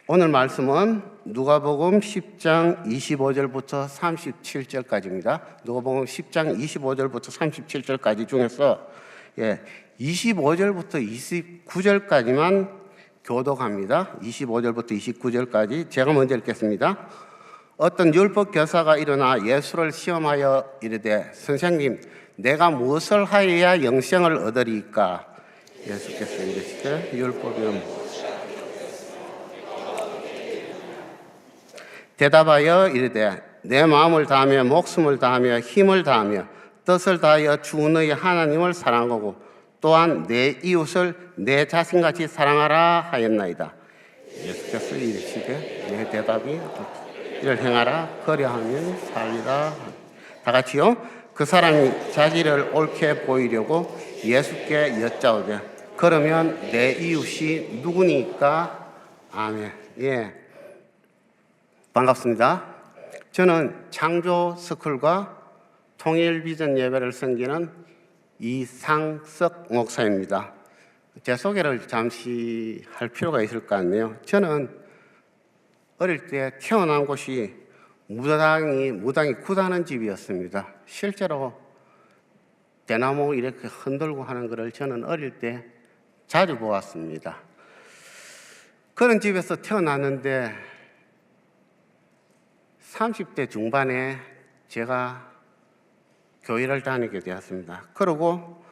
오늘 말씀은 누가복음 10장 25절부터 37절까지입니다. 누가복음 10장 25절부터 37절까지 중에서 25절부터 29절까지만 교독합니다. 25절부터 29절까지 제가 먼저 읽겠습니다. 어떤 율법 교사가 일어나 예수를 시험하여 이르되 선생님, 내가 무엇을 하여야 영생을 얻으리이까? 예수께서 이르시되 율법은 대답하여 이르되 내 마음을 다하며 목숨을 다하며 힘을 다하며 뜻을 다하여 주 너희 하나님을 사랑하고 또한 내 이웃을 내 자신같이 사랑하라 하였나이다. 예수께서 이르시되 내 대답이 이를 행하라 그리하면 살리라. 다 같이요. 그 사람이 자기를 옳게 보이려고 예수께 여짜오되 그러면 내 이웃이 누구니까? 아멘. 반갑습니다. 저는 창조스쿨과 통일비전 예배를 섬기는 이상석 목사입니다. 제 소개를 잠시 할 필요가 있을 것 같네요. 저는 어릴 때 태어난 곳이 무당이 굿하는 집이었습니다. 실제로 대나무 이렇게 흔들고 하는 것을 저는 어릴 때 자주 보았습니다. 그런 집에서 태어났는데 30대 중반에 제가 교회를 다니게 되었습니다. 그리고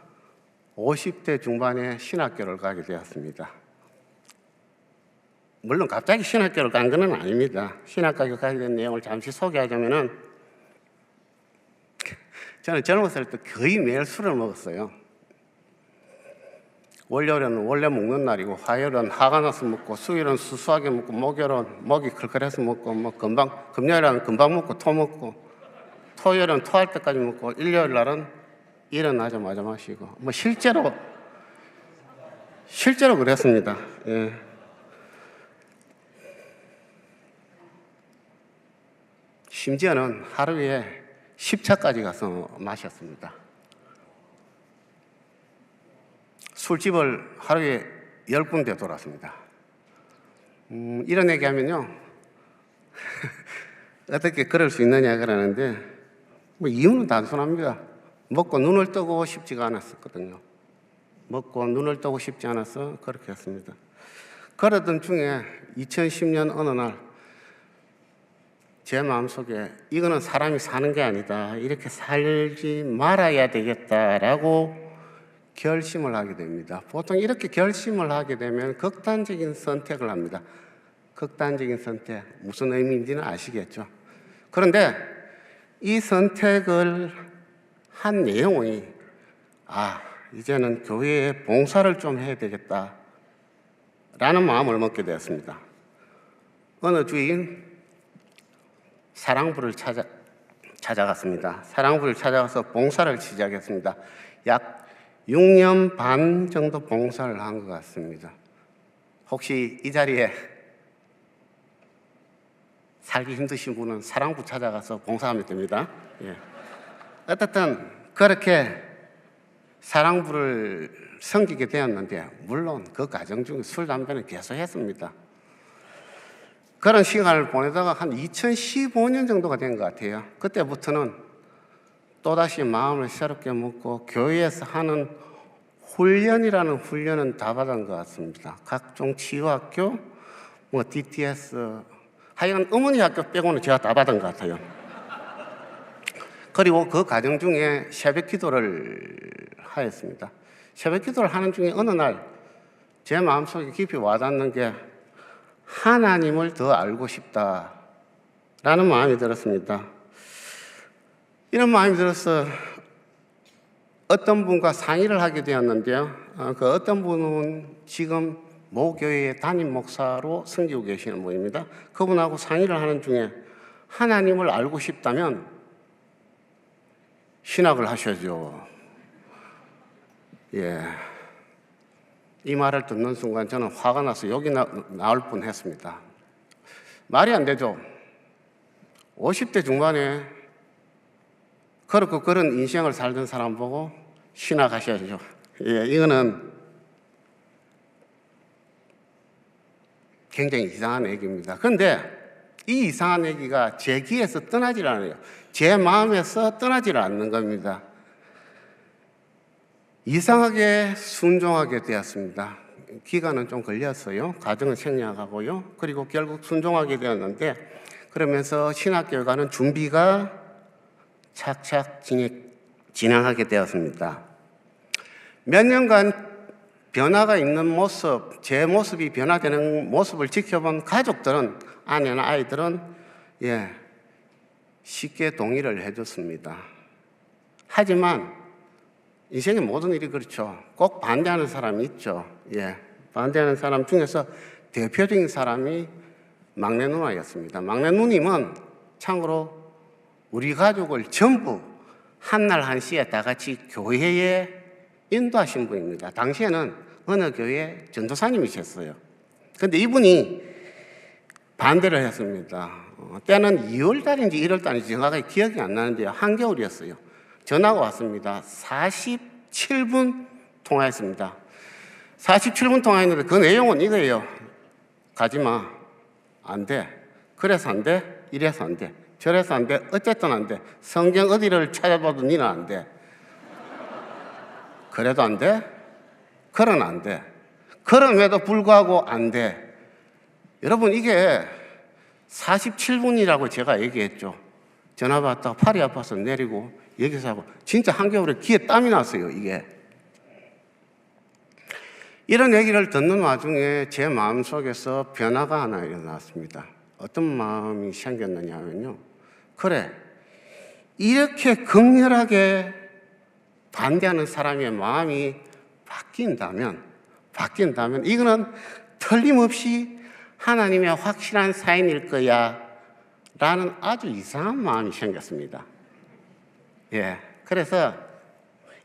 50대 중반에 신학교를 가게 되었습니다. 물론 갑자기 신학교를 간 건 아닙니다. 신학교를 가게 된 내용을 잠시 소개하자면은 저는 젊었을 때 거의 매일 술을 먹었어요. 월요일은 원래 먹는 날이고, 화요일은 화가 나서 먹고, 수요일은 수수하게 먹고, 목요일은 목이 클클해서 먹고, 금요일은 금방 먹고 토 먹고, 토요일은 토할 때까지 먹고, 일요일 날은 일어나자마자 마시고, 실제로 그랬습니다. 심지어는 하루에 10차까지 가서 마셨습니다. 술집을 하루에 10군데 돌았습니다. 이런 얘기하면요. 어떻게 그럴 수 있느냐 그러는데 이유는 단순합니다. 먹고 눈을 뜨고 싶지가 않았었거든요. 먹고 눈을 뜨고 싶지 않아서 그렇게 했습니다. 그러던 중에 2010년 어느 날 제 마음속에 이거는 사람이 사는 게 아니다. 이렇게 살지 말아야 되겠다라고 결심을 하게 됩니다. 보통 이렇게 결심을 하게 되면 극단적인 선택을 합니다. 극단적인 선택, 무슨 의미인지는 아시겠죠? 그런데 이 선택을 한 내용이 이제는 교회에 봉사를 좀 해야 되겠다 라는 마음을 먹게 되었습니다. 어느 주인 사랑부를 찾아갔습니다. 사랑부를 찾아가서 봉사를 시작했습니다. 약 6년 반 정도 봉사를 한 것 같습니다. 혹시 이 자리에 살기 힘드신 분은 사랑부 찾아가서 봉사하면 됩니다. 어쨌든 그렇게 사랑부를 섬기게 되었는데 물론 그 과정 중에 술, 담배는 계속 했습니다. 그런 시간을 보내다가 한 2015년 정도가 된 것 같아요. 그때부터는 또다시 마음을 새롭게 먹고 교회에서 하는 훈련이라는 훈련은 다 받은 것 같습니다. 각종 치유학교, DTS, 하여간 어머니 학교 빼고는 제가 다 받은 것 같아요. 그리고 그 과정 중에 새벽 기도를 하였습니다. 새벽 기도를 하는 중에 어느 날 제 마음속에 깊이 와닿는 게 하나님을 더 알고 싶다라는 마음이 들었습니다. 이런 마음이 들어서 어떤 분과 상의를 하게 되었는데요. 그 어떤 분은 지금 모 교회의 담임 목사로 섬기고 계시는 분입니다. 그분하고 상의를 하는 중에 하나님을 알고 싶다면 신학을 하셔야죠. 이 말을 듣는 순간 저는 화가 나서 욕이 나올 뻔했습니다. 말이 안 되죠. 50대 중반에 그렇고 그런 인생을 살던 사람 보고 신학하셔야죠. 이거는 굉장히 이상한 얘기입니다. 그런데 이 이상한 얘기가 제 귀에서 떠나질 않아요. 제 마음에서 떠나질 않는 겁니다. 이상하게 순종하게 되었습니다. 기간은 좀 걸렸어요. 과정은 생략하고요. 그리고 결국 순종하게 되었는데, 그러면서 신학교에 가는 준비가 착착 진행하게 되었습니다. 몇 년간 변화가 있는 모습, 제 모습이 변화되는 모습을 지켜본 가족들은, 아내나 아이들은 쉽게 동의를 해줬습니다. 하지만 인생의 모든 일이 그렇죠. 꼭 반대하는 사람이 있죠. 반대하는 사람 중에서 대표적인 사람이 막내 누나였습니다. 막내 누님은 참고로 우리 가족을 전부 한날 한시에 다 같이 교회에 인도하신 분입니다. 당시에는 어느 교회 전도사님이셨어요. 그런데 이분이 반대를 했습니다. 때는 2월달인지 1월달인지 정확하게 기억이 안 나는데요. 한겨울이었어요. 전화가 왔습니다. 47분 통화했습니다. 47분 통화했는데 그 내용은 이거예요. 가지마. 안 돼. 그래서 안 돼. 이래서 안 돼. 저래서 안 돼. 어쨌든 안 돼. 성경 어디를 찾아봐도 니는 안 돼. 그래도 안 돼? 그러면 안 돼. 그럼에도 불구하고 안 돼. 여러분, 이게 47분이라고 제가 얘기했죠. 전화 받다가 팔이 아파서 내리고 여기서 하고, 진짜 한겨울에 귀에 땀이 났어요, 이게. 이런 얘기를 듣는 와중에 제 마음속에서 변화가 하나 일어났습니다. 어떤 마음이 생겼느냐 하면요. 그래, 이렇게 극렬하게 반대하는 사람의 마음이 바뀐다면 이거는 틀림없이 하나님의 확실한 사인일 거야 라는 아주 이상한 마음이 생겼습니다. 그래서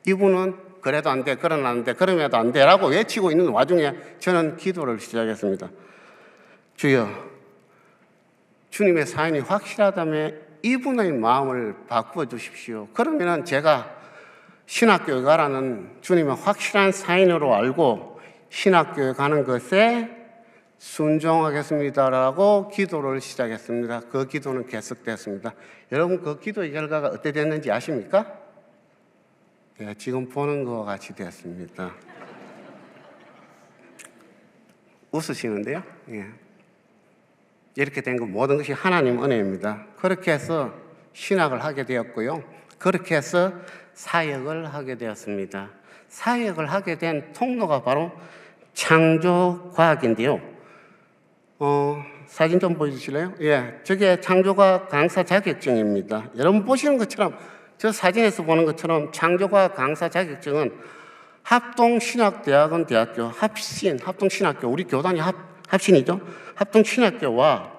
이분은 그래도 안 돼, 그러나 안 돼, 그럼에도 안 돼 라고 외치고 있는 와중에 저는 기도를 시작했습니다. 주여, 주님의 사인이 확실하다면 이분의 마음을 바꾸어 주십시오. 그러면 제가 신학교에 가라는 주님의 확실한 사인으로 알고 신학교에 가는 것에 순종하겠습니다라고 기도를 시작했습니다. 그 기도는 계속됐습니다. 여러분, 그 기도의 결과가 어떻게 됐는지 아십니까? 지금 보는 것과 같이 됐습니다. 웃으시는데요? 이렇게 된 건 모든 것이 하나님 은혜입니다. 그렇게 해서 신학을 하게 되었고요. 그렇게 해서 사역을 하게 되었습니다. 사역을 하게 된 통로가 바로 창조과학인데요. 사진 좀 보여주실래요? 저게 창조과학 강사 자격증입니다. 여러분 보시는 것처럼, 저 사진에서 보는 것처럼 창조과학 강사 자격증은 합동신학대학원 대학교 합동신학교, 우리 교단이 합신이죠. 합동신학교와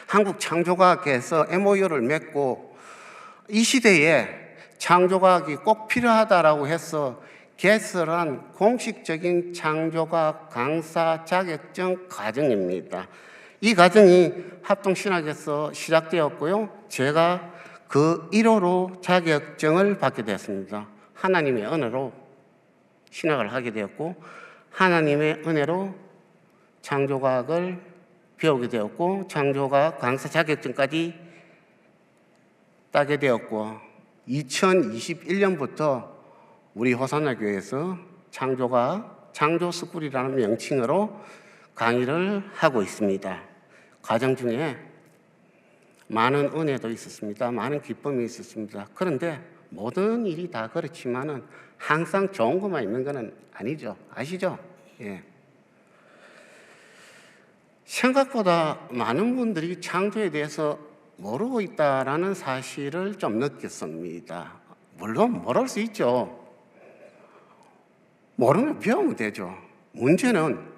한국창조과학회에서 MOU를 맺고 이 시대에 창조과학이 꼭 필요하다라고 해서 개설한 공식적인 창조과학 강사 자격증 과정입니다. 이 과정이 합동신학에서 시작되었고요. 제가 그 1호로 자격증을 받게 되었습니다. 하나님의 은혜로 신학을 하게 되었고, 하나님의 은혜로 창조과학을 배우게 되었고, 창조과학 강사 자격증까지 따게 되었고, 2021년부터 우리 호산나교회에서 창조과학, 창조스쿨이라는 명칭으로 강의를 하고 있습니다. 과정 중에 많은 은혜도 있었습니다. 많은 기쁨이 있었습니다. 그런데 모든 일이 다 그렇지만은 항상 좋은 것만 있는 것은 아니죠. 아시죠? 생각보다 많은 분들이 창조에 대해서 모르고 있다라는 사실을 좀 느꼈습니다. 물론 모를 수 있죠. 모르면 배우면 되죠. 문제는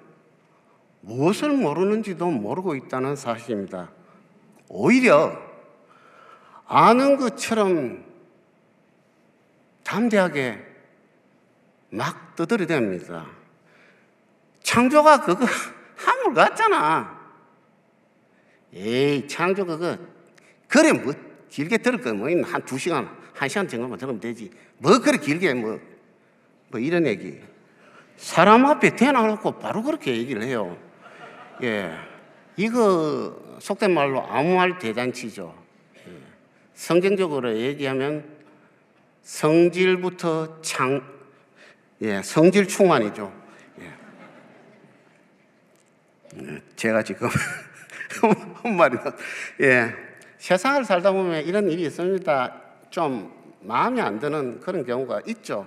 무엇을 모르는지도 모르고 있다는 사실입니다. 오히려 아는 것처럼 담대하게 막 떠들어댑니다. 창조가 그거 한물 같잖아. 에이, 창조 그거 그래 뭐 길게 들을 거 뭐 있나, 한 2시간, 1시간 정도만 들으면 되지. 뭐 그래 길게 뭐 이런 얘기. 사람 앞에 대놔놓고 바로 그렇게 얘기를 해요. 예, 이거 속된 말로 아무 말 대잔치죠. 예. 성경적으로 얘기하면 성질부터 성질 충만이죠. 예. 제가 지금 한 말이 세상을 살다 보면 이런 일이 있습니다. 좀 마음에 안 드는 그런 경우가 있죠.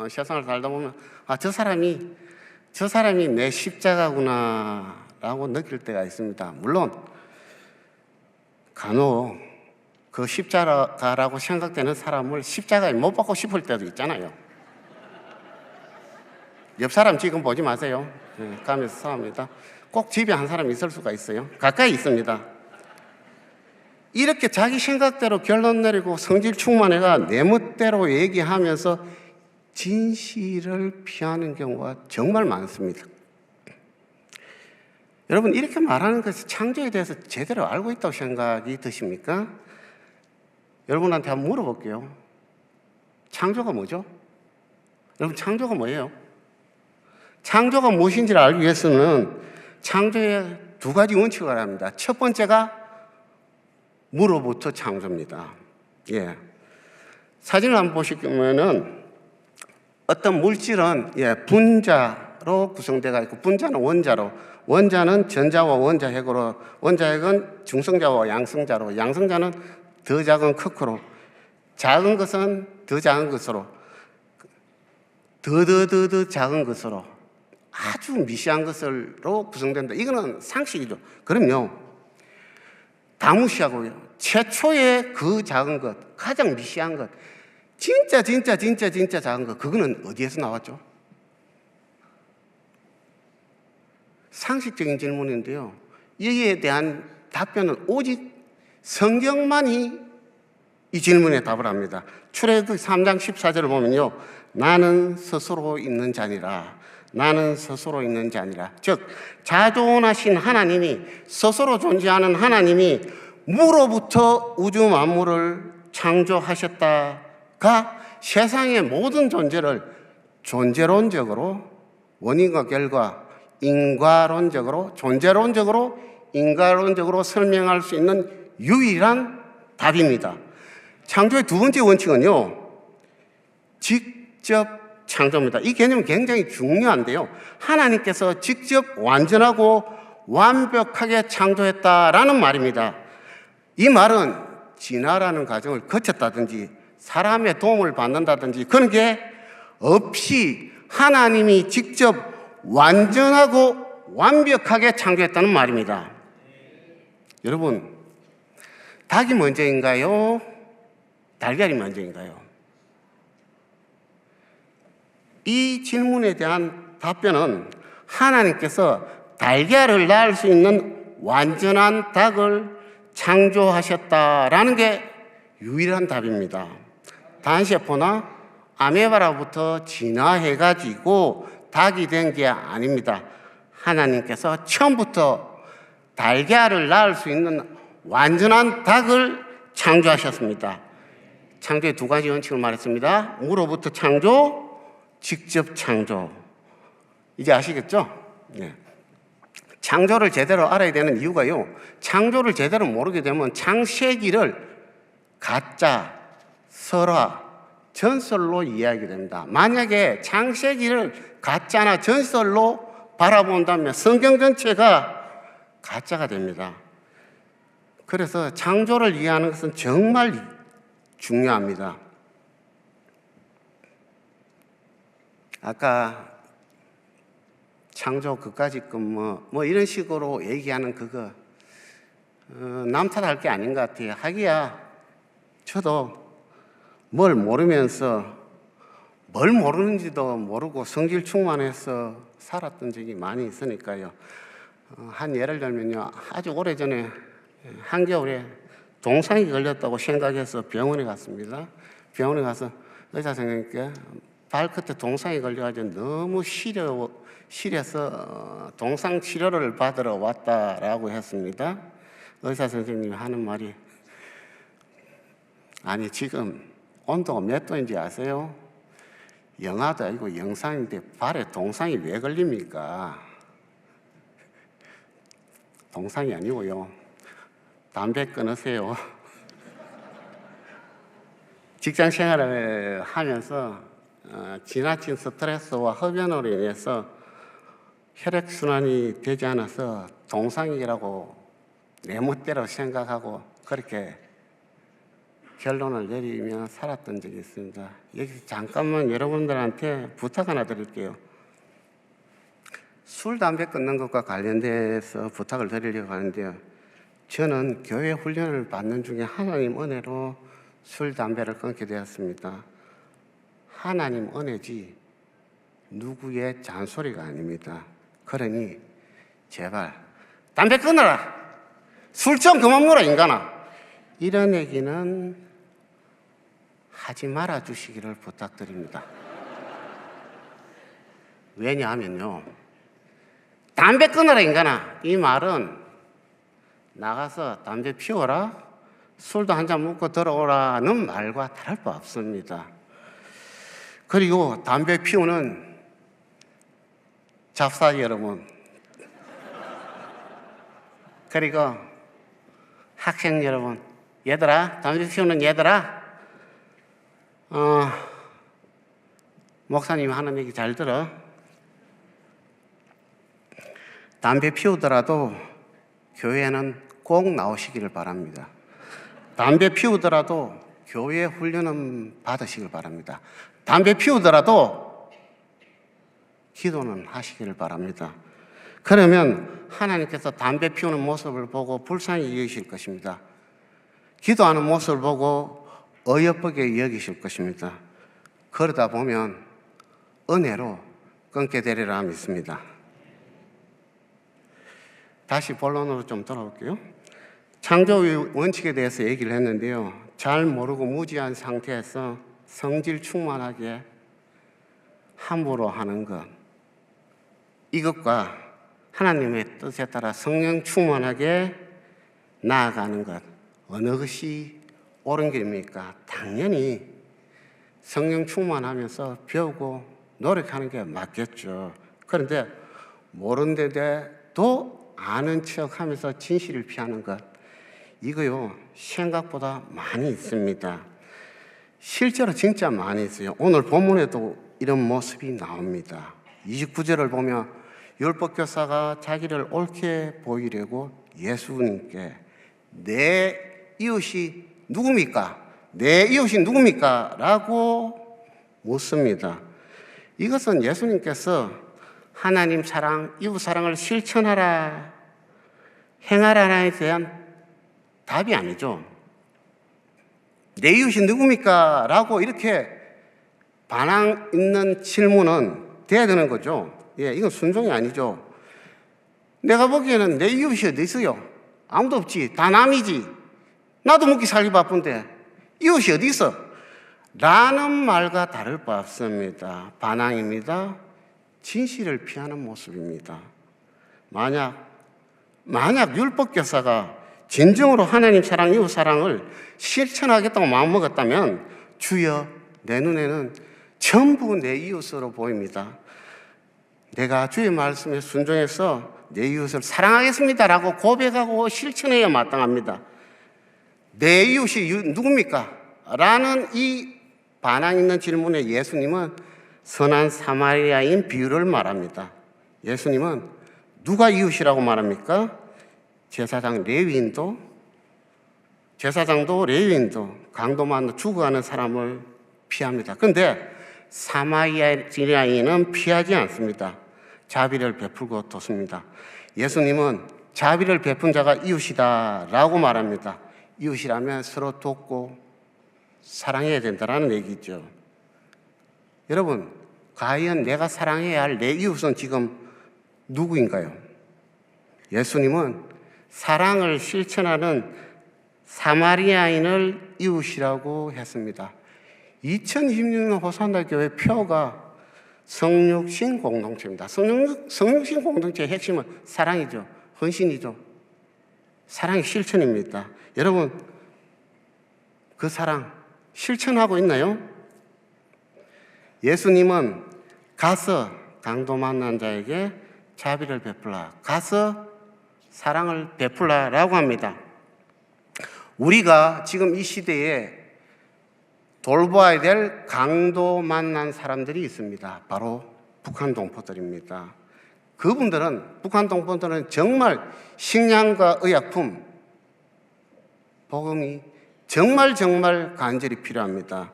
세상을 살다 보면 저 사람이 내 십자가구나라고 느낄 때가 있습니다. 물론 간혹 그 십자가라고 생각되는 사람을 십자가에 못 박고 싶을 때도 있잖아요. 옆 사람 지금 보지 마세요. 가면서 싸웁니다. 꼭 집에 한 사람 있을 수가 있어요. 가까이 있습니다. 이렇게 자기 생각대로 결론 내리고 성질 충만해가 내 멋대로 얘기하면서 진실을 피하는 경우가 정말 많습니다. 여러분, 이렇게 말하는 것이 창조에 대해서 제대로 알고 있다고 생각이 드십니까? 여러분한테 한번 물어볼게요. 창조가 뭐죠? 여러분, 창조가 뭐예요? 창조가 무엇인지를 알기 위해서는 창조에 두 가지 원칙을 합니다. 첫 번째가 무로부터 창조입니다. 사진을 한번 보시면은 어떤 물질은 분자로 구성되어 있고, 분자는 원자로, 원자는 전자와 원자핵으로, 원자핵은 중성자와 양성자로, 양성자는 더 작은 크크로, 작은 것은 더 작은 것으로, 더 작은 것으로 아주 미세한 것으로 구성된다. 이거는 상식이죠. 그럼요, 다 무시하고요. 최초의 그 작은 것, 가장 미세한 것, 진짜 작은 것, 그거는 어디에서 나왔죠? 상식적인 질문인데요. 여기에 대한 답변은 오직 성경만이 이 질문에 답을 합니다. 출애굽기 3장 14절을 보면요, 나는 스스로 있는 자니라. 나는 스스로 있는 자니라. 즉 자존하신 하나님이, 스스로 존재하는 하나님이 무로부터 우주 만물을 창조하셨다가 세상의 모든 존재를 존재론적으로, 원인과 결과, 인과론적으로, 존재론적으로, 인과론적으로 설명할 수 있는 유일한 답입니다. 창조의 두 번째 원칙은요, 직접 창조입니다. 이 개념은 굉장히 중요한데요, 하나님께서 직접 완전하고 완벽하게 창조했다라는 말입니다. 이 말은 진화라는 과정을 거쳤다든지 사람의 도움을 받는다든지 그런 게 없이 하나님이 직접 완전하고 완벽하게 창조했다는 말입니다. 여러분, 닭이 먼저인가요? 달걀이 먼저인가요? 이 질문에 대한 답변은 하나님께서 달걀을 낳을 수 있는 완전한 닭을 창조하셨다라는 게 유일한 답입니다. 단세포나 아메바로부터 진화해가지고 닭이 된 게 아닙니다. 하나님께서 처음부터 달걀을 낳을 수 있는 완전한 닭을 창조하셨습니다. 창조의 두 가지 원칙을 말했습니다. 무로부터 창조, 직접 창조. 이제 아시겠죠? 창조를 제대로 알아야 되는 이유가요, 창조를 제대로 모르게 되면 창세기를 가짜, 설화, 전설로 이해하게 됩니다. 만약에 창세기를 가짜나 전설로 바라본다면 성경 전체가 가짜가 됩니다. 그래서 창조를 이해하는 것은 정말 중요합니다. 아까 창조 그까짓 것 뭐 이런 식으로 얘기하는 그거 남 탓할 게 아닌 것 같아요. 하기야 저도 뭘 모르면서 뭘 모르는지도 모르고 성질 충만해서 살았던 적이 많이 있으니까요. 한 예를 들면요, 아주 오래전에 한겨울에 동상이 걸렸다고 생각해서 병원에 갔습니다. 병원에 가서 의사 선생님께 발끝에 동상이 걸려가지고 너무 시려서 동상 치료를 받으러 왔다라고 했습니다. 의사 선생님이 하는 말이, 아니 지금 온도가 몇 도인지 아세요? 영하도 아니고 영상인데 발에 동상이 왜 걸립니까? 동상이 아니고요. 담배 끊으세요. 직장 생활을 하면서 지나친 스트레스와 흡연으로 인해서 혈액순환이 되지 않아서 동상이라고 내 멋대로 생각하고 그렇게 결론을 내리며 살았던 적이 있습니다. 여기서 잠깐만 여러분들한테 부탁 하나 드릴게요. 술, 담배 끊는 것과 관련돼서 부탁을 드리려고 하는데요. 저는 교회 훈련을 받는 중에 하나님 은혜로 술, 담배를 끊게 되었습니다. 하나님 은혜지 누구의 잔소리가 아닙니다. 그러니 제발 담배 끊어라! 술 좀 그만 먹어라 인간아! 이런 얘기는 하지 말아 주시기를 부탁드립니다. 왜냐하면요, 담배 끊어라 인간아, 이 말은 나가서 담배 피워라, 술도 한잔 먹고 들어오라는 말과 다를 바 없습니다. 그리고 담배 피우는 잡사 여러분, 그리고 학생 여러분, 얘들아, 담배 피우는 얘들아, 목사님 하는 얘기 잘 들어. 담배 피우더라도 교회는 꼭 나오시기를 바랍니다. 담배 피우더라도 교회 훈련은 받으시길 바랍니다. 담배 피우더라도 기도는 하시기를 바랍니다. 그러면 하나님께서 담배 피우는 모습을 보고 불쌍히 여기실 것입니다. 기도하는 모습을 보고 어여쁘게 여기실 것입니다. 그러다 보면 은혜로 끊게 되리라 믿습니다. 다시 본론으로 좀 돌아올게요. 창조의 원칙에 대해서 얘기를 했는데요. 잘 모르고 무지한 상태에서 성질 충만하게 함부로 하는 것, 이것과 하나님의 뜻에 따라 성령 충만하게 나아가는 것, 어느 것이 옳은 길입니까? 당연히 성령 충만하면서 배우고 노력하는 게 맞겠죠. 그런데 모른데도 아는 척하면서 진실을 피하는 것, 이거요 생각보다 많이 있습니다. 실제로 진짜 많이 있어요. 오늘 본문에도 이런 모습이 나옵니다. 29절을 보면 율법교사가 자기를 옳게 보이려고 예수님께 내 이웃이 누굽니까? 내 이웃이 누굽니까? 라고 묻습니다. 이것은 예수님께서 하나님 사랑, 이웃 사랑을 실천하라, 행하라에 대한 답이 아니죠. 내 이웃이 누굽니까? 라고 이렇게 반항 있는 질문은 돼야 되는 거죠. 예, 이건 순종이 아니죠. 내가 보기에는 내 이웃이 어디 있어요? 아무도 없지. 다 남이지. 나도 먹기 살기 바쁜데 이웃이 어디 있어? 라는 말과 다를 바 없습니다. 반항입니다. 진실을 피하는 모습입니다. 만약 율법교사가 진정으로 하나님 사랑, 이웃 사랑을 실천하겠다고 마음먹었다면 주여 내 눈에는 전부 내 이웃으로 보입니다. 내가 주의 말씀에 순종해서 내 이웃을 사랑하겠습니다라고 고백하고 실천해야 마땅합니다. 내 이웃이 누굽니까? 라는 이 반항 있는 질문에 예수님은 선한 사마리아인 비유를 말합니다. 예수님은 누가 이웃이라고 말합니까? 제사장도 레위인도 강도 만나 죽어가는 사람을 피합니다. 그런데 사마리아인은 피하지 않습니다. 자비를 베풀고 돕습니다. 예수님은 자비를 베푼 자가 이웃이다 라고 말합니다. 이웃이라면 서로 돕고 사랑해야 된다는 얘기죠. 여러분, 과연 내가 사랑해야 할 내 이웃은 지금 누구인가요? 예수님은 사랑을 실천하는 사마리아인을 이웃이라고 했습니다. 2026년 호산나 교회 표가 성육신 공동체입니다. 성육신 공동체의 핵심은 사랑이죠. 헌신이죠. 사랑의 실천입니다. 여러분, 그 사랑 실천하고 있나요? 예수님은 가서 강도 만난 자에게 자비를 베풀라, 가서 사랑을 베풀라라고 합니다. 우리가 지금 이 시대에 돌봐야 될 강도 만난 사람들이 있습니다. 바로 북한 동포들입니다. 북한 동포들은 정말 식량과 의약품, 복음이 정말 간절히 필요합니다.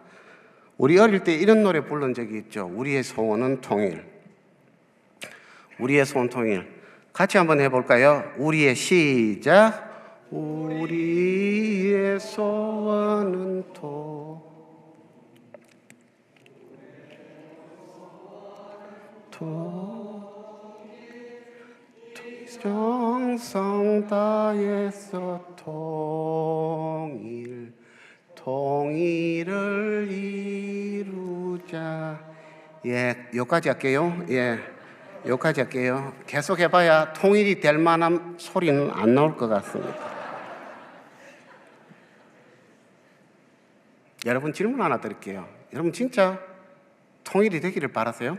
우리 어릴 때 이런 노래 부른 적이 있죠. 우리의 소원은 통일. 우리의 소원 통일. 같이 한번 해볼까요? 우리의 시작. 우리의 소원은 정성 다해서 통일을 이루자. 여기까지 할게요. 여기까지 할게요. 계속 해봐야 통일이 될 만한 소리는 안 나올 것 같습니다. 여러분 질문 하나 드릴게요. 여러분 진짜 통일이 되기를 바라세요?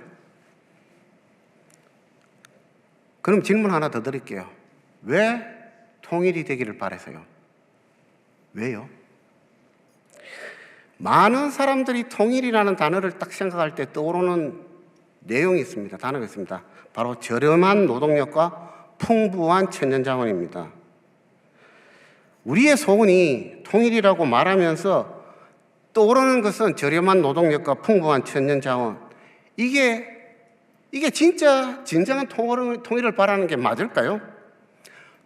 그럼 질문 하나 더 드릴게요. 왜 통일이 되기를 바라세요? 왜요? 많은 사람들이 통일이라는 단어를 딱 생각할 때 떠오르는 내용이 있습니다. 단어가 있습니다. 바로 저렴한 노동력과 풍부한 천연자원입니다. 우리의 소원이 통일이라고 말하면서 떠오르는 것은 저렴한 노동력과 풍부한 천연자원. 이게 진짜 진정한 통일을 바라는 게 맞을까요?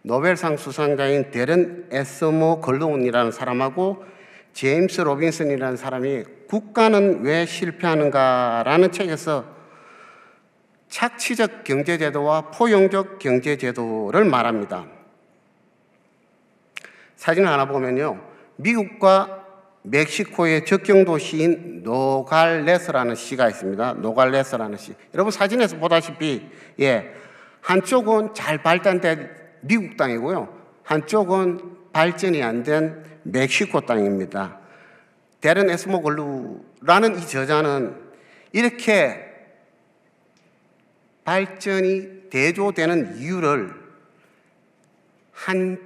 노벨상 수상자인 데런 에스모 걸로운이라는 사람하고 제임스 로빈슨이라는 사람이 국가는 왜 실패하는가라는 책에서 착취적 경제제도와 포용적 경제제도를 말합니다. 사진을 하나 보면요, 미국과 멕시코의 적경 도시인 노갈레스라는 시가 있습니다. 노갈레스라는 시. 여러분 사진에서 보다시피 한쪽은 잘 발전된 미국 땅이고요, 한쪽은 발전이 안 된 멕시코 땅입니다. 데런 에스모글루라는 이 저자는 이렇게 발전이 대조되는 이유를 한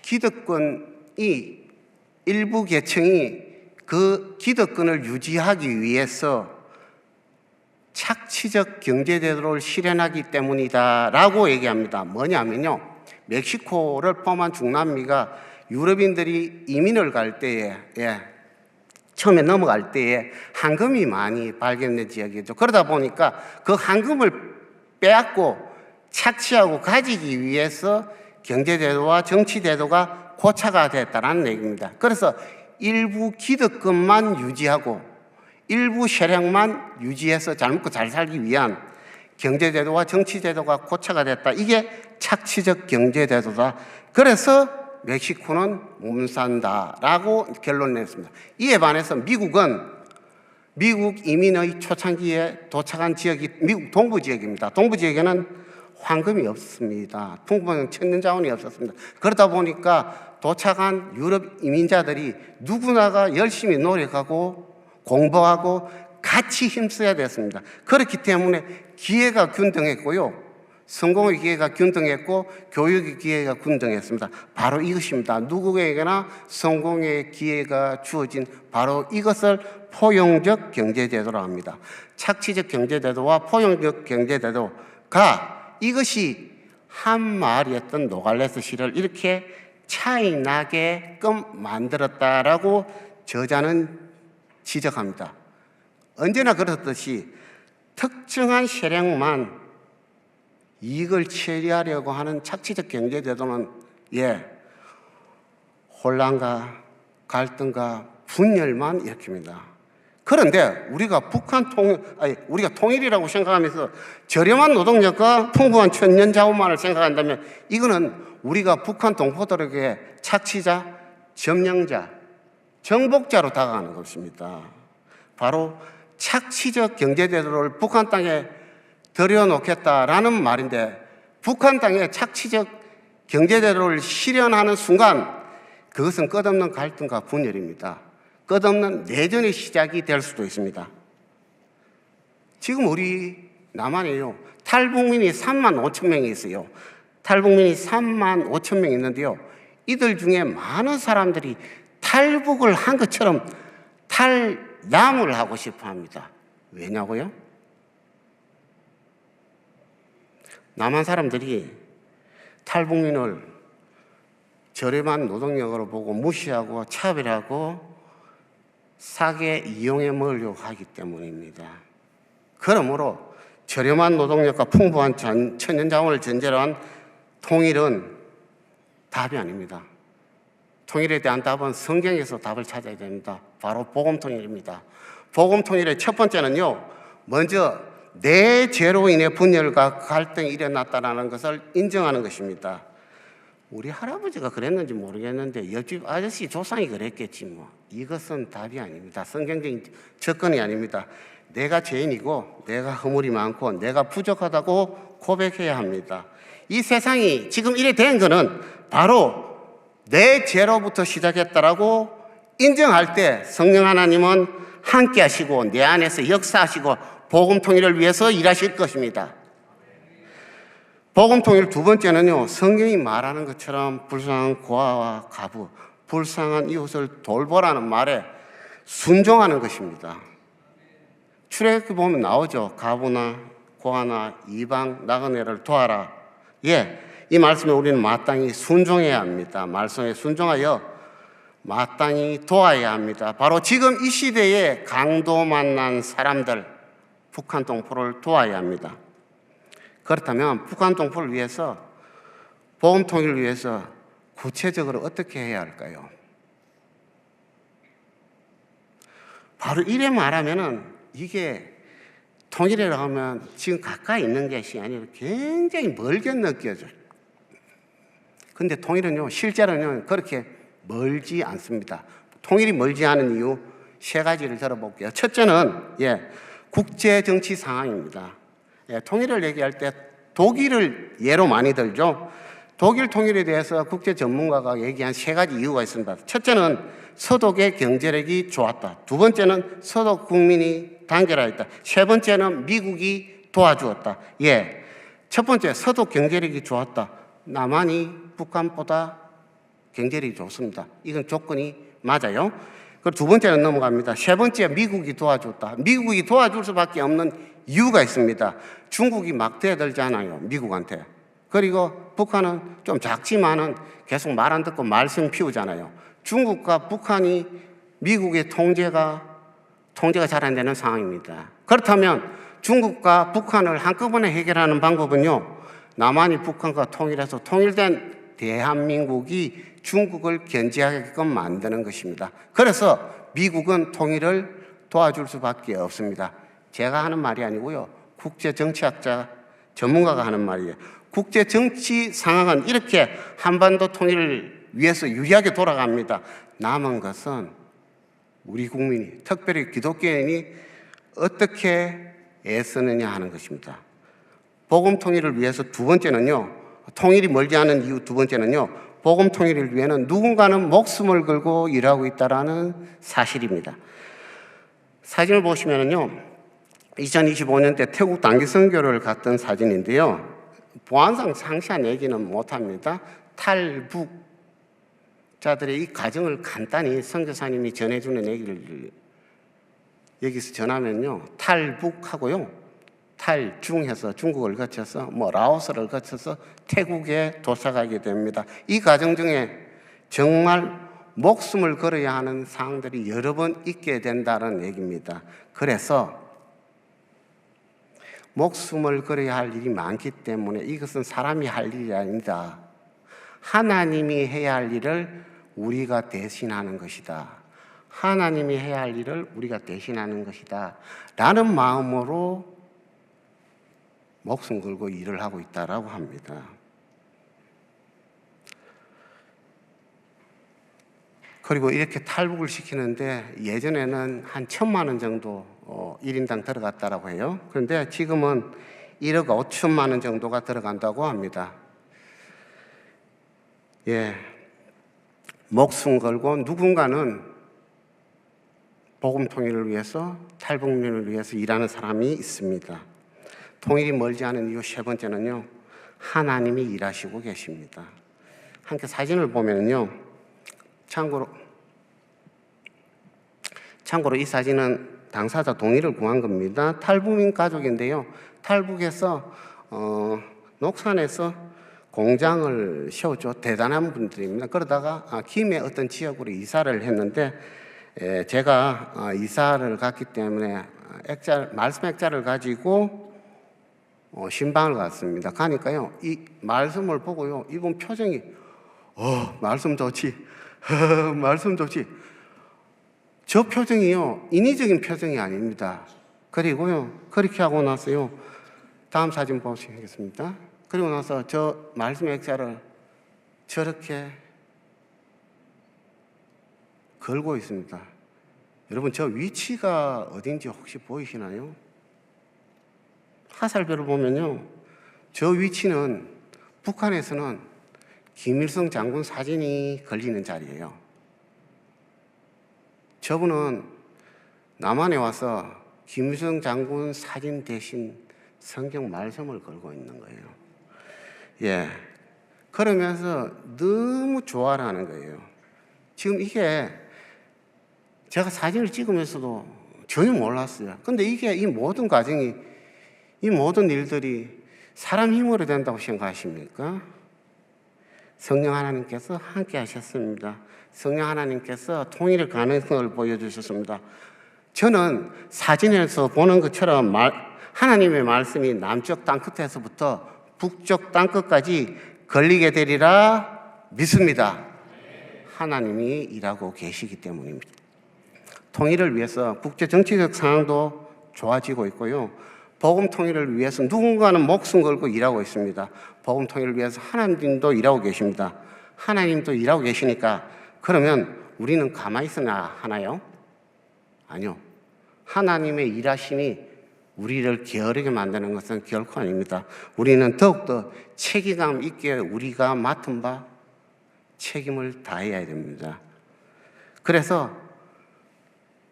기득권이 일부 계층이 그 기득권을 유지하기 위해서 착취적 경제제도를 실현하기 때문이다라고 얘기합니다. 뭐냐면요, 멕시코를 포함한 중남미가 유럽인들이 이민을 갈 때에 처음에 넘어갈 때에 황금이 많이 발견된 지역이죠. 그러다 보니까 그 황금을 빼앗고 착취하고 가지기 위해서 경제제도와 정치제도가 고착화 됐다는 얘기입니다. 그래서 일부 기득권만 유지하고 일부 세력만 유지해서 잘 먹고 잘 살기 위한 경제제도와 정치제도가 고착화 됐다. 이게 착취적 경제제도다. 그래서 멕시코는 못 산다라고 결론을 냈습니다. 이에 반해서 미국 이민의 초창기에 도착한 지역이 미국 동부 지역입니다. 동부 지역에는 황금이 없습니다. 풍부한 천연자원이 없었습니다. 그러다 보니까 도착한 유럽 이민자들이 누구나가 열심히 노력하고 공부하고 같이 힘써야 됐습니다. 그렇기 때문에 기회가 균등했고요, 성공의 기회가 균등했고 교육의 기회가 균등했습니다. 바로 이것입니다. 누구에게나 성공의 기회가 주어진 바로 이것을 포용적 경제제도라고 합니다. 착취적 경제제도와 포용적 경제제도가 이것이 한 마을이었던 노갈레스 시를 이렇게 차이 나게끔 만들었다라고 저자는 지적합니다. 언제나 그렇듯이 특정한 세력만 이익을 처리하려고 하는 착취적 경제제도는 혼란과 갈등과 분열만 일으킵니다. 그런데 우리가 우리가 통일이라고 생각하면서 저렴한 노동력과 풍부한 천연자원만을 생각한다면 이거는 우리가 북한 동포들에게 착취자, 점령자, 정복자로 다가가는 것입니다. 바로 착취적 경제제도를 북한 땅에 들여놓겠다라는 말인데, 북한 땅에 착취적 경제제도를 실현하는 순간 그것은 끝없는 갈등과 분열입니다. 끝없는 내전의 시작이 될 수도 있습니다. 지금 우리 남한에요, 탈북민이 3만 5천 명이 있어요. 탈북민이 3만 5천 명 있는데요. 이들 중에 많은 사람들이 탈북을 한 것처럼 탈남을 하고 싶어 합니다. 왜냐고요? 남한 사람들이 탈북민을 저렴한 노동력으로 보고 무시하고 차별하고 싸게 이용해 먹으려고 하기 때문입니다. 그러므로 저렴한 노동력과 풍부한 천연자원을 전제로 한 통일은 답이 아닙니다. 통일에 대한 답은 성경에서 답을 찾아야 됩니다. 바로 복음통일입니다. 복음통일의 첫 번째는요, 먼저 내 죄로 인해 분열과 갈등이 일어났다는 것을 인정하는 것입니다. 우리 할아버지가 그랬는지 모르겠는데 옆집 아저씨 조상이 그랬겠지 뭐. 이것은 답이 아닙니다. 성경적인 접근이 아닙니다. 내가 죄인이고 내가 허물이 많고 내가 부족하다고 고백해야 합니다. 이 세상이 지금 이래 된 거는 바로 내 죄로부터 시작했다라고 인정할 때 성령 하나님은 함께 하시고 내 안에서 역사하시고 복음 통일을 위해서 일하실 것입니다. 복음 통일 두 번째는요, 성경이 말하는 것처럼 불쌍한 고아와 과부, 불쌍한 이웃을 돌보라는 말에 순종하는 것입니다. 출애굽기 보면 나오죠. 과부나 고아나 이방 나그네를 도와라. 예, 이 말씀에 우리는 마땅히 순종해야 합니다. 말씀에 순종하여 마땅히 도와야 합니다. 바로 지금 이 시대에 강도 만난 사람들, 북한 동포를 도와야 합니다. 그렇다면 북한 동포를 위해서, 복음 통일을 위해서 구체적으로 어떻게 해야 할까요? 바로 이래 말하면은 이게 통일이라고 하면 지금 가까이 있는 것이 아니라 굉장히 멀게 느껴져요. 근데 통일은요, 실제로는 그렇게 멀지 않습니다. 통일이 멀지 않은 이유 세 가지를 들어볼게요. 첫째는 국제 정치 상황입니다. 통일을 얘기할 때 독일을 예로 많이 들죠. 독일 통일에 대해서 국제 전문가가 얘기한 세 가지 이유가 있습니다. 첫째는 서독의 경제력이 좋았다. 두 번째는 서독 국민이 단결하였다. 세 번째는 미국이 도와주었다. 첫 번째, 서독 경제력이 좋았다. 남한이 북한보다 경제력이 좋습니다. 이건 조건이 맞아요. 그리고 두 번째는 넘어갑니다. 세 번째, 미국이 도와줬다. 미국이 도와줄 수밖에 없는 이유가 있습니다. 중국이 막 대들잖아요, 미국한테. 그리고 북한은 좀 작지만은 계속 말 안 듣고 말썽 피우잖아요. 중국과 북한이 미국의 통제가 잘 안 되는 상황입니다. 그렇다면 중국과 북한을 한꺼번에 해결하는 방법은요, 남한이 북한과 통일해서 통일된 대한민국이 중국을 견제하게끔 만드는 것입니다. 그래서 미국은 통일을 도와줄 수밖에 없습니다. 제가 하는 말이 아니고요, 국제정치학자 전문가가 하는 말이에요. 국제정치 상황은 이렇게 한반도 통일을 위해서 유리하게 돌아갑니다. 남은 것은 우리 국민이, 특별히 기독교인이 어떻게 애쓰느냐 하는 것입니다. 복음 통일을 위해서 두 번째는요, 통일이 멀지 않은 이유 두 번째는요, 복음 통일을 위해서는 누군가는 목숨을 걸고 일하고 있다는 사실입니다. 사진을 보시면은요, 2025년 때 태국 단기 선교를 갔던 사진인데요, 보안상 상세한 얘기는 못합니다. 탈북자들의 이 과정을 간단히 선교사님이 전해주는 얘기를 여기서 전하면요, 탈북하고요, 탈중해서 중국을 거쳐서 라오스를 거쳐서 태국에 도착하게 됩니다. 이 과정 중에 정말 목숨을 걸어야 하는 상황들이 여러 번 있게 된다는 얘기입니다. 그래서 목숨을 걸어야 할 일이 많기 때문에 이것은 사람이 할 일이 아니다. 하나님이 해야 할 일을 우리가 대신하는 것이다. 하나님이 해야 할 일을 우리가 대신하는 것이다. 라는 마음으로 목숨 걸고 일을 하고 있다라고 합니다. 그리고 이렇게 탈북을 시키는데 예전에는 한 1,000만 원 정도 1인당 들어갔다라고 해요. 그런데 지금은 1억 5천만 원 정도가 들어간다고 합니다. 목숨 걸고 누군가는 복음 통일을 위해서, 탈북민을 위해서 일하는 사람이 있습니다. 통일이 멀지 않은 이유 세 번째는요, 하나님이 일하시고 계십니다. 함께 사진을 보면요. 참고로 이 사진은 당사자 동의를 구한 겁니다. 탈북민 가족인데요. 탈북해서 녹산에서 공장을 세웠죠. 대단한 분들입니다. 그러다가 김해 어떤 지역으로 이사를 했는데 제가 이사를 갔기 때문에 말씀 액자를 가지고 신방을 갔습니다. 가니까요, 이 말씀을 보고요, 이분 표정이 말씀 좋지, 말씀 좋지. 저 표정이요, 인위적인 표정이 아닙니다. 그리고요, 그렇게 하고 나서요, 다음 사진 보시겠습니다. 그리고 나서 저 말씀 액자를 저렇게 걸고 있습니다. 여러분, 저 위치가 어딘지 혹시 보이시나요? 화살표를 보면요, 저 위치는 북한에서는 김일성 장군 사진이 걸리는 자리예요. 저분은 남한에 와서 김일성 장군 사진 대신 성경 말씀을 걸고 있는 거예요. 예. 그러면서 너무 좋아하는 거예요. 지금 이게 제가 사진을 찍으면서도 전혀 몰랐어요. 근데 이게 이 모든 과정이, 이 모든 일들이 사람 힘으로 된다고 생각하십니까? 성령 하나님께서 함께 하셨습니다. 성령 하나님께서 통일의 가능성을 보여주셨습니다. 저는 사진에서 보는 것처럼 하나님의 말씀이 남쪽 땅끝에서부터 북쪽 땅끝까지 걸리게 되리라 믿습니다. 하나님이 일하고 계시기 때문입니다. 통일을 위해서 국제 정치적 상황도 좋아지고 있고요. 복음 통일을 위해서 누군가는 목숨 걸고 일하고 있습니다. 복음 통일을 위해서 하나님도 일하고 계십니다. 하나님도 일하고 계시니까 그러면 우리는 가만히 있어야 하나요? 아니요. 하나님의 일하심이 우리를 게으르게 만드는 것은 결코 아닙니다. 우리는 더욱더 책임감 있게 우리가 맡은 바 책임을 다해야 됩니다. 그래서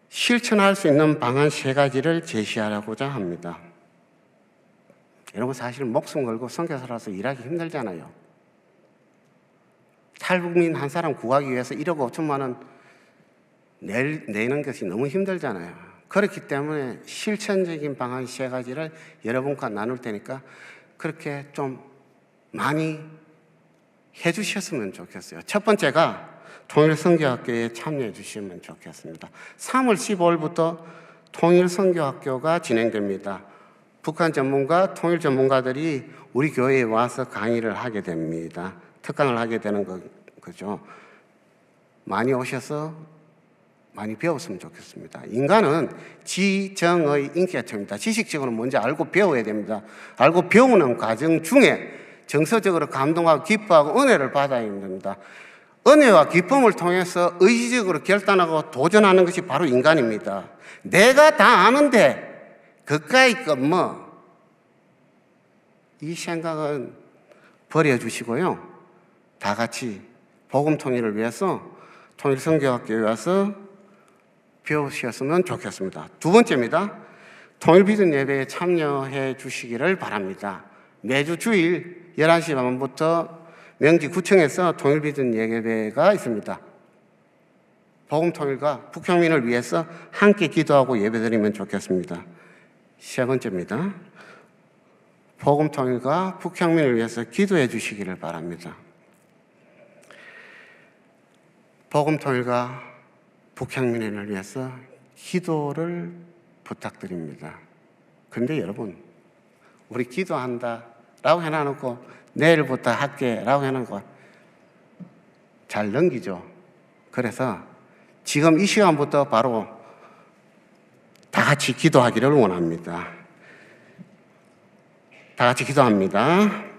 실천할 수 있는 방안 3가지를 제시하고자 합니다. 여러분, 사실 목숨 걸고 선교사라서 일하기 힘들잖아요. 탈북민 한 사람 구하기 위해서 1억 5천만 원 내는 것이 너무 힘들잖아요. 그렇기 때문에 실천적인 방안 3가지를 여러분과 나눌 테니까 그렇게 좀 많이 해주셨으면 좋겠어요. 첫 번째가 통일선교학교에 참여해 주시면 좋겠습니다. 3월 15일부터 통일선교학교가 진행됩니다. 북한 전문가, 통일 전문가들이 우리 교회에 와서 강의를 하게 됩니다. 특강을 하게 되는 거죠. 많이 오셔서 많이 배웠으면 좋겠습니다. 인간은 지정의 인격체입니다. 지식적으로 먼저 알고 배워야 됩니다. 알고 배우는 과정 중에 정서적으로 감동하고 기뻐하고 은혜를 받아야 됩니다. 은혜와 기쁨을 통해서 의지적으로 결단하고 도전하는 것이 바로 인간입니다. 내가 다 아는데 그까이 이 생각은 버려주시고요. 다 같이 복음 통일을 위해서 통일선교학교에 와서 배우셨으면 좋겠습니다. 2번째입니다. 통일비전 예배에 참여해 주시기를 바랍니다. 매주 주일 11시 반부터 명지구청에서 통일비전 예배가 있습니다. 복음통일과 북형민을 위해서 함께 기도하고 예배드리면 좋겠습니다. 3번째입니다. 복음통일과 북형민을 위해서 기도해 주시기를 바랍니다. 복음통일과 북형민을 위해서 기도를 부탁드립니다. 그런데 여러분, 우리 기도한다 라고 해놔놓고 내일부터 할게 라고 해놓고 잘 넘기죠. 그래서 지금 이 시간부터 바로 다 같이 기도하기를 원합니다. 다 같이 기도합니다.